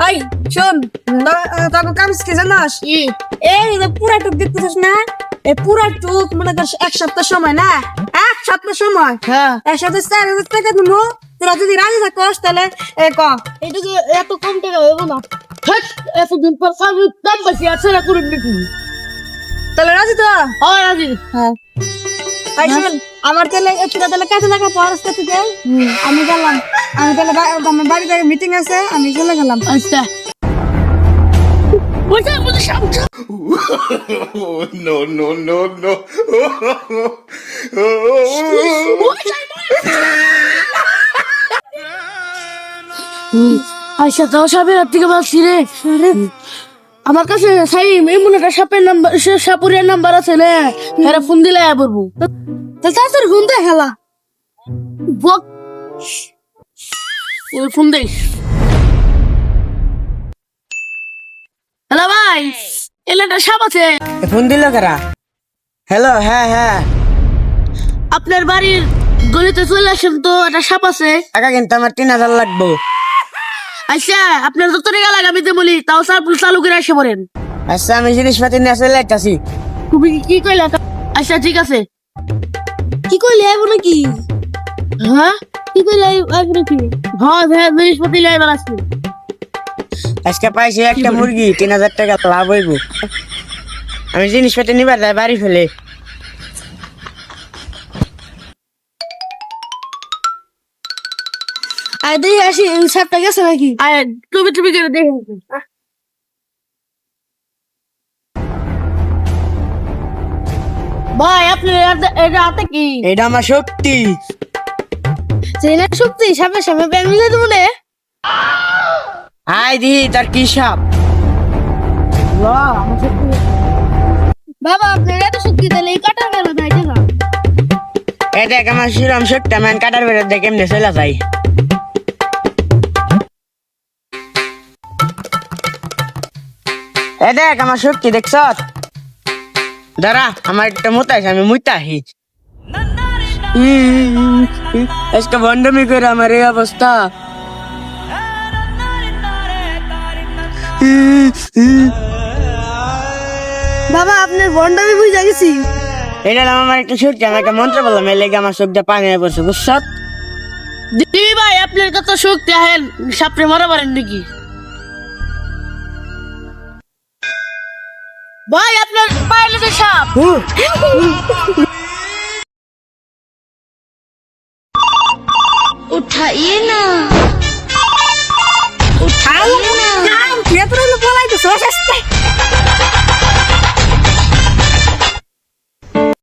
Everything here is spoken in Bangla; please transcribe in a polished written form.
এই শোন তোকে কামিজ কি জানাস এই যে পুরা টুক দেখতেছিস না এই পুরা টুক মনে কর এক সপ্তাহ সময় না এক সপ্তাহ সময় হ্যাঁ এর সাথে 4,000 টাকা দিবো তোরা যদি রাজি থাকিস তাহলে ক এটা তো এত কম টাকা হইব না এতদিন পর আমি দাম বেশি আছে না করে নাকি তাহলে রাজি তো হয় রাজি হ্যাঁ এই শোন আমার তাহলে তোরা তাহলে কাছে লাগা পড়াস থেকে আমি গেলাম আমি তাহলে আমার বাড়িতে মিটিং আছে আমি চলে গেলাম আচ্ছা বলতে বলতে সামনে No, no, no, no. আচ্ছা তাও সাপের হাত থেকে বাঁচছি রে আমার কাছে সাইম এমন একটা সাপের নাম্বার সাপুরিয়ার নাম্বার আছে রে এরা ফোন দিলে আয়া পড়বো তাড়াতাড়ি ফোন দে হেলা বক ওই ফোন দেই হ্যালো ভাই এলাকার সাপ আছে ফোন দিল কারা? হ্যালো, হ্যাঁ হ্যাঁ আপনার বাড়ির গলিতে চলে আসেন তো একটা সাপ আছে টাকা কিন্তু আমার 3,000 লাগবো। আচ্ছা আপনার যত টাকা লাগে আমি তো বলি তাও চালু করে আসে পড়েন আচ্ছা আমি জিনিসপাতি নিয়ে চলে যাইতাছি। তুমি কি কইলা আচ্ছা ঠিক আছে কি কইলে আইব নাকি হ্যাঁ কি কইলে আইব নাকি হ্যাঁ হ্যাঁ জিনিসপত্র লাই বেড়াচ্ছি আজকে পাইছি একটা মুরগি 3,000 টাকা লাভ হইব। আমি জিনিসপাতি নিবার যাই বাড়ি ফেলে। আই দেখি আসি সাপটা গেছে নাকি আয় তুমি করে দেখে ভাই আপনি এটা হাতে কি এটা আমার শক্তি। চেনা শক্তি সাপের সামনে ব্যামিলে দেবো রে আয় দি তার কি সাপ? বাবা আপনার এত শক্তি তাহলে এই কাটার গেল না এটা না এই দেখ আমার শিরম শক্তি আমি কাটার বেড়ে দেখে এমনি চলে যাই। এই দেখ আমার শক্তি দেখছ? দাঁড়া আমার একটা মুতাইছে আমি মুতাহি। আজকে বন্ধমি করে আমার এই অবস্থা। বাবা আপনার বন্ডামি বুঝা গেছি এটা আমার একটা শক্তি আমি একটা মন্ত্র বললাম এই লেগে আমার চোখ দিয়ে পানি হয়ে পড়ছে বুঝছ? দিদি ভাই আপনার কত শক্তি আহেন সাপরে মারা পারেন নাকি ভাই আপনার পাইলে তো সাপ উঠাইয়ে না উঠাইয়ে না তুই এত বলাইতেছ